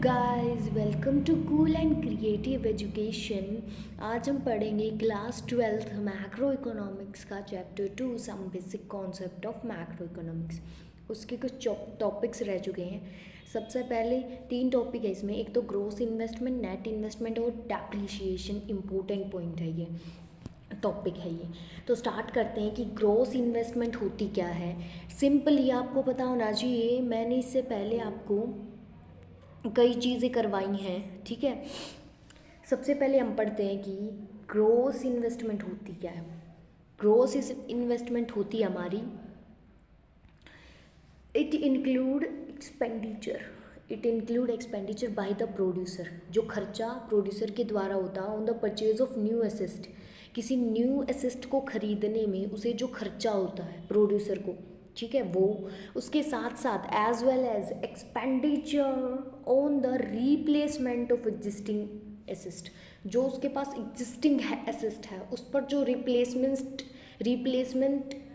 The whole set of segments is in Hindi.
Guys, welcome to cool and creative education. आज हम पढ़ेंगे क्लास 12th मैक्रो इकोनॉमिक्स का chapter 2 some basic concept of macro economics. उसके कुछ टॉपिक्स रह चुके हैं। सबसे पहले 3 टॉपिक है इसमें। एक तो ग्रॉस इन्वेस्टमेंट, नेट इन्वेस्टमेंट और डेप्रिसिएशन। इम्पोर्टेंट पॉइंट है ये, टॉपिक है ये। तो स्टार्ट करते हैं कि ग्रॉस इन्वेस्टमेंट होती क्या है। सिंपल ये आपको पता होना चाहिए। मैंने इससे पहले आपको कई चीज़ें करवाई हैं, ठीक है। सबसे पहले हम पढ़ते हैं कि ग्रॉस इन्वेस्टमेंट होती क्या है। ग्रॉस इन्वेस्टमेंट होती है हमारी, it include expenditure by the producer. जो खर्चा प्रोड्यूसर के द्वारा होता है on the purchase of new asset. किसी न्यू एसेस्ट को खरीदने में उसे जो खर्चा होता है प्रोड्यूसर को, ठीक है, वो उसके साथ साथ as well as expenditure on the replacement of existing asset. जो उसके पास एग्जिस्टिंग एसेस्ट है उस पर जो रिप्लेसमेंट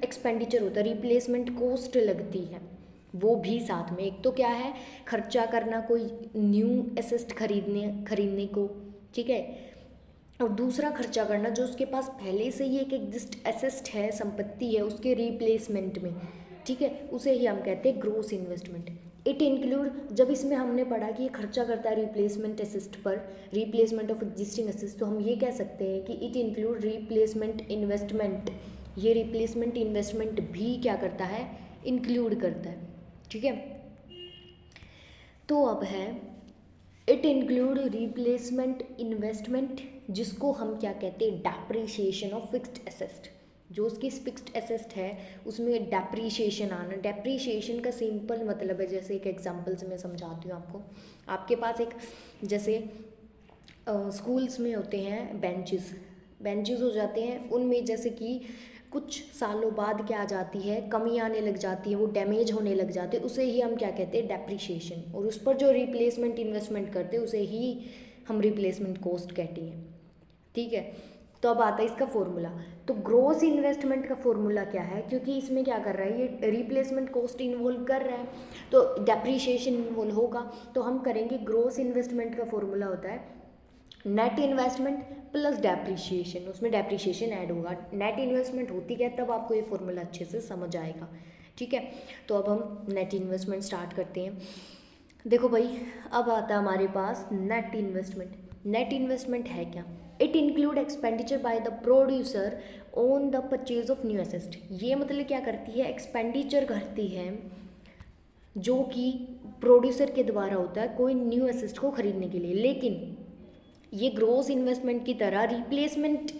एक्सपेंडिचर होता है, रिप्लेसमेंट कॉस्ट लगती है, वो भी साथ में। एक तो क्या है, खर्चा करना कोई न्यू एसेस्ट खरीदने को, ठीक है, और दूसरा खर्चा करना जो उसके पास पहले से ही एक एग्जिस्ट एसेस्ट है, संपत्ति है, उसके रिप्लेसमेंट में, ठीक है, उसे ही हम कहते हैं ग्रॉस इन्वेस्टमेंट। इट इंक्लूड, जब इसमें हमने पढ़ा कि ये खर्चा करता है रिप्लेसमेंट एसेस्ट पर, रिप्लेसमेंट ऑफ एग्जिस्टिंग एसेस्ट, तो हम ये कह सकते हैं कि इट इंक्लूड रिप्लेसमेंट इन्वेस्टमेंट। ये रिप्लेसमेंट इन्वेस्टमेंट भी क्या करता है, इंक्लूड करता है, ठीक है। तो अब है इट इंक्लूड रिप्लेसमेंट इन्वेस्टमेंट, जिसको हम क्या कहते हैं, डेप्रिसिएशन ऑफ फिक्स्ड एसेस्ट। जो उसकी फिक्स्ड एसेस्ट है उसमें डेप्रिसिएशन आना। डेप्रिसिएशन का सिंपल मतलब है, जैसे एक एग्जांपल से मैं समझाती हूँ आपको। आपके पास एक, जैसे स्कूल्स में होते हैं बेंचेस हो जाते हैं, उनमें जैसे कि कुछ सालों बाद क्या आ जाती है, कमी आने लग जाती है, वो डैमेज होने लग जाते हैं, उसे ही हम क्या कहते हैं, डेप्रिसिएशन। और उस पर जो रिप्लेसमेंट इन्वेस्टमेंट करते हैं उसे ही हम रिप्लेसमेंट कॉस्ट कहते हैं, ठीक है। तो अब आता है इसका फॉर्मूला। तो ग्रॉस इन्वेस्टमेंट का फॉर्मूला क्या है, क्योंकि इसमें क्या कर रहा है, ये रिप्लेसमेंट कॉस्ट इन्वॉल्व कर रहा है तो डेप्रिसिएशन इन्वॉल्व होगा। तो हम करेंगे, ग्रॉस इन्वेस्टमेंट का फॉर्मूला होता है नेट इन्वेस्टमेंट प्लस डेप्रिसिएशन। उसमें डेप्रिसिएशन ऐड होगा। नेट इन्वेस्टमेंट होती क्या है, तब आपको ये फॉर्मूला अच्छे से समझ आएगा, ठीक है। तो अब हम नेट इन्वेस्टमेंट स्टार्ट करते हैं। देखो भाई, अब आता है हमारे पास नेट इन्वेस्टमेंट। नेट इन्वेस्टमेंट है क्या, it include expenditure by the producer on the purchase of new asset. ये मतलब क्या करती है, एक्सपेंडिचर करती है जो कि प्रोड्यूसर के द्वारा होता है कोई न्यू एसेस्ट को खरीदने के लिए। लेकिन ये ग्रॉस इन्वेस्टमेंट की तरह रिप्लेसमेंट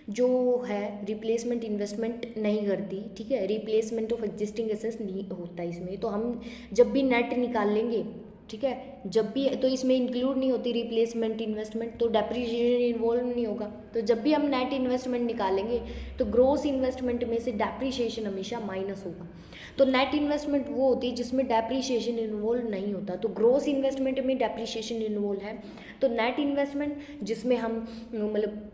जो है, रिप्लेसमेंट इन्वेस्टमेंट नहीं करती, ठीक है। रिप्लेसमेंट ऑफ एग्जिस्टिंग एसेट्स नहीं होता इसमें। तो हम जब भी नेट निकाल लेंगे, ठीक है, जब भी, तो इसमें इंक्लूड नहीं होती रिप्लेसमेंट इन्वेस्टमेंट, तो डेप्रिसिएशन इन्वॉल्व नहीं होगा। तो जब भी हम नेट इन्वेस्टमेंट निकालेंगे तो ग्रॉस इन्वेस्टमेंट में से डेप्रिसिएशन हमेशा माइनस होगा। तो नेट इन्वेस्टमेंट वो होती है जिसमें डेप्रिसिएशन इन्वॉल्व नहीं होता। तो ग्रॉस इन्वेस्टमेंट में डेप्रिसिएशन इन्वॉल्व है। तो नेट इन्वेस्टमेंट जिसमें हम मतलब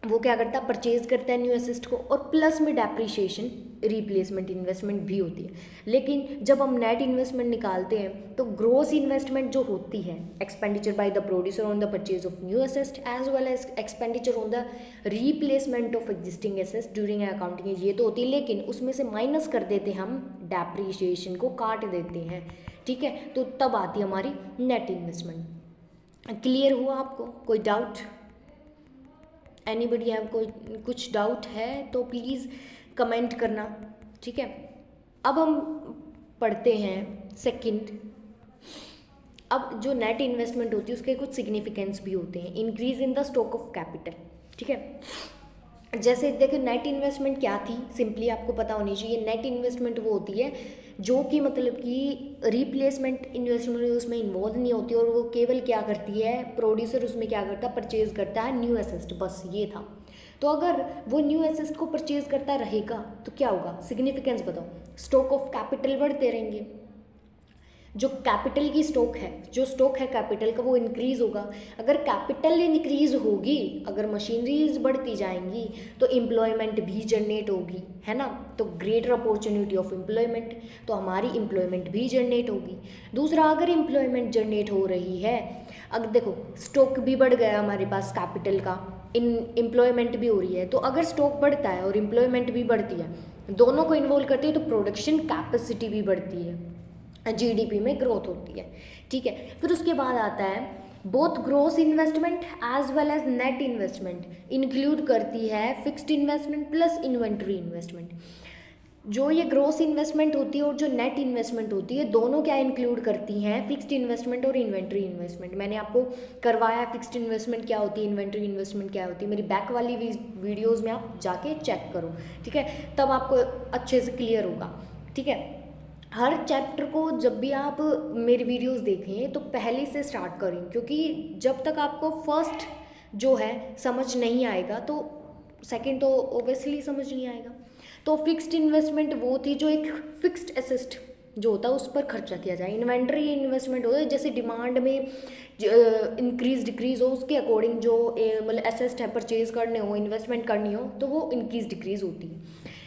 वो क्या करता है, परचेज करता है न्यू एसेस्ट को, और प्लस में डेप्रिसिएशन रिप्लेसमेंट इन्वेस्टमेंट भी होती है। लेकिन जब हम नेट इन्वेस्टमेंट निकालते हैं तो ग्रॉस इन्वेस्टमेंट जो होती है, expenditure by the producer on the purchase of new asset as well as expenditure on the replacement of existing asset during accounting, ये तो होती है। लेकिन उसमें से माइनस कर देते हम, डेप्रिसिएशन को काट देते हैं, ठीक है। तो तब आती है हमारी नेट इन्वेस्टमेंट। क्लियर हुआ आपको, कोई डाउट? एनीबडी हैव कोई कुछ डाउट है तो प्लीज़ कमेंट करना, ठीक है। अब हम पढ़ते हैं सेकंड। अब जो नेट इन्वेस्टमेंट होती है उसके कुछ सिग्निफिकेंस भी होते हैं। Increase in the stock of capital, ठीक है। जैसे देखो, नेट इन्वेस्टमेंट क्या थी, सिंपली आपको पता होनी चाहिए। नेट इन्वेस्टमेंट वो होती है जो कि मतलब कि रिप्लेसमेंट इन्वेस्टमेंट उसमें इन्वॉल्व नहीं होती, और वो केवल क्या करती है, प्रोड्यूसर उसमें क्या करता है, परचेज करता है न्यू एसेस्ट, बस ये था। तो अगर वो न्यू एसेस्ट को परचेज करता रहेगा तो क्या होगा, सिग्निफिकेंस बताओ, स्टॉक ऑफ कैपिटल बढ़ते रहेंगे। जो कैपिटल की स्टॉक है, जो स्टॉक है कैपिटल का, वो इंक्रीज होगा। अगर कैपिटल इंक्रीज होगी, अगर मशीनरीज बढ़ती जाएंगी तो एम्प्लॉयमेंट भी जनरेट होगी, है ना। तो ग्रेटर अपॉर्चुनिटी ऑफ एम्प्लॉयमेंट, तो हमारी एम्प्लॉयमेंट भी जनरेट होगी। दूसरा, अगर एम्प्लॉयमेंट जनरेट हो रही है, अगर देखो स्टॉक भी बढ़ गया हमारे पास कैपिटल का, इन एम्प्लॉयमेंट भी हो रही है, तो अगर स्टॉक बढ़ता है और एम्प्लॉयमेंट भी बढ़ती है, दोनों को इन्वॉल्व करती है, तो प्रोडक्शन कैपेसिटी भी बढ़ती है, जीडीपी में ग्रोथ होती है, ठीक है। फिर उसके बाद आता है both gross investment as well as net investment include करती है fixed investment plus inventory investment. जो ये ग्रोस इन्वेस्टमेंट होती है और जो नेट इन्वेस्टमेंट होती है, दोनों क्या इंक्लूड करती हैं, फिक्स्ड इन्वेस्टमेंट और इन्वेंट्री इन्वेस्टमेंट। मैंने आपको करवाया फिक्स्ड इन्वेस्टमेंट क्या होती है, इन्वेंट्री इन्वेस्टमेंट क्या होती है, मेरी बैक वाली वीडियोज़ में आप जाके चेक करो, ठीक है, तब आपको अच्छे से क्लियर होगा, ठीक है। हर चैप्टर को जब भी आप मेरी वीडियोस देखें तो पहले से स्टार्ट करें, क्योंकि जब तक आपको फर्स्ट जो है समझ नहीं आएगा तो सेकंड तो ओबियसली समझ नहीं आएगा। तो फिक्स्ड इन्वेस्टमेंट वो थी जो एक फिक्स्ड एसेट जो होता है उस पर खर्चा किया जाए। इन्वेंट्री इन्वेस्टमेंट होता है जैसे डिमांड में इंक्रीज डिक्रीज हो, उसके अकॉर्डिंग जो मतलब एसेट है परचेज करने हो, इन्वेस्टमेंट करनी हो, तो वो इंक्रीज डिक्रीज होती है।